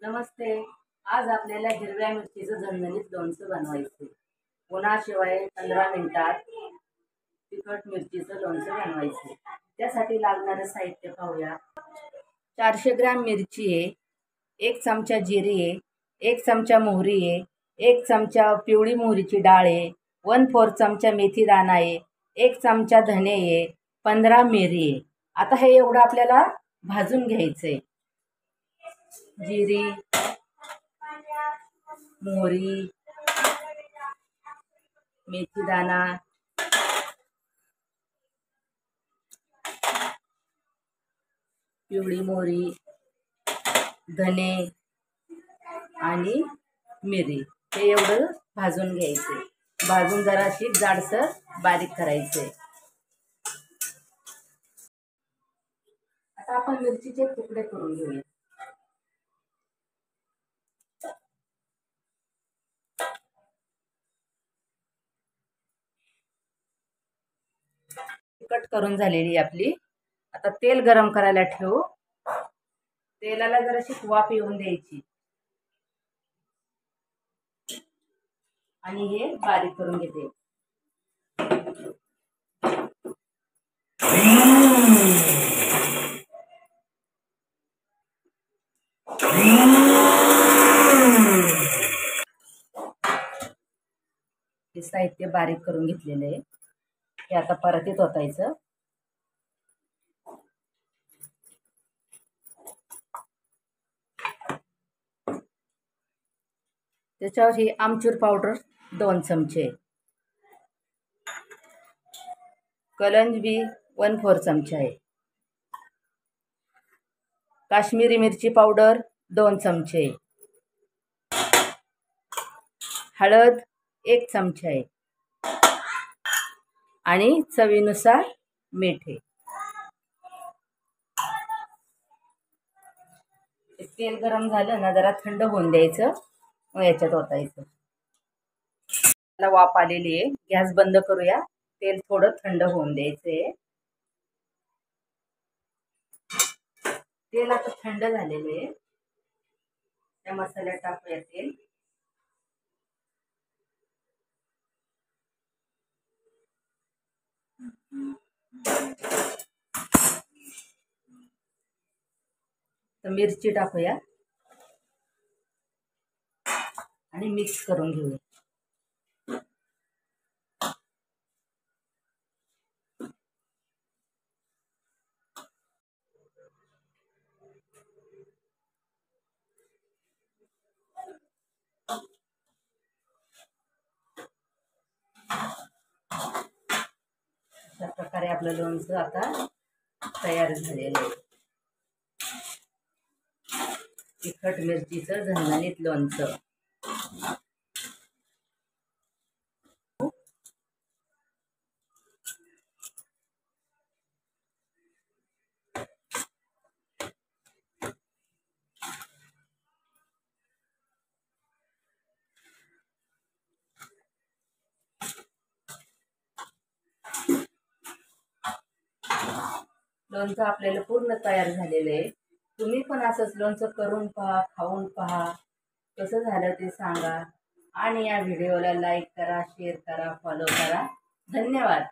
नमस्ते। आज आपल्याला हिरव्या मिरचीचं झणझणीत लोणचं बनवायचं। उन्हाशिवाय 15 मिनिटात तिखट मिरचीचं लोणचं बनवायचं। त्यासाठी लागणारे साहित्य पाहूया। 400 ग्रॅम मिरची आहे, 1 चमचा जिरे आहे, 1 चमचा मोहरी आहे, 1 चमचा पिवळी मोहरीची डाळ आहे, 1/4 चमचा मेथी दाणा आहे, 1 चमचा धने आहे, 15 मिरी आहे। आता हे एवढं आपल्याला भाजून घ्यायचंय। जिरी, मोहरी, मेथी दाणा, पिवळी मोहरी, धने आणि मिरी हे एवढं भाजून घ्यायचे। भाजून जराशी जाडसर बारीक करायचे। आता आपण मिरचीचे तुकडे करून घेऊया। कट करून झालेली आपली। आता तेल गरम करायला ठेवू। तेलाला जराशी वाफ येऊन द्यायची आणि हे बारीक करून घेते। हे साहित्य बारीक करून घेतलेले आहे। हे आता परतीत ओतायचं। त्याच्यावर ही आमचूर पावडर 2 चमचे, कलंजी 1/4 चमचा आहे, काश्मीरी मिरची पावडर 2 चमचे, हळद 1 चमचा आहे आणि चवीनुसार मीठ आहे। तेल गरम झालं ना, जरा थंड होऊन द्यायचं, मग याच्यात ओतायचं। त्याला वाफ आलेली आहे। गॅस बंद करूया। तेल थोडं थंड होऊन द्यायचंय। तेल आता थंड झालेले आहे। त्या मसाल्यात टाकूया तेल। तर मिरची टाकूया आणि मिक्स करून घेऊया। अशा प्रकारे आपलं लोणचं आता तयार झालेलं आहे। तिखट मिरचीचं झणझणीत लोणचं। लोणचं आपल्याला पूर्ण तयार झालेलं आहे। तुम्ही पण असंच लोणचं करून पहा, खाऊन पहा, कसं झालं ते सांगा आणि या व्हिडिओला लाईक करा, शेअर करा, फॉलो करा। धन्यवाद।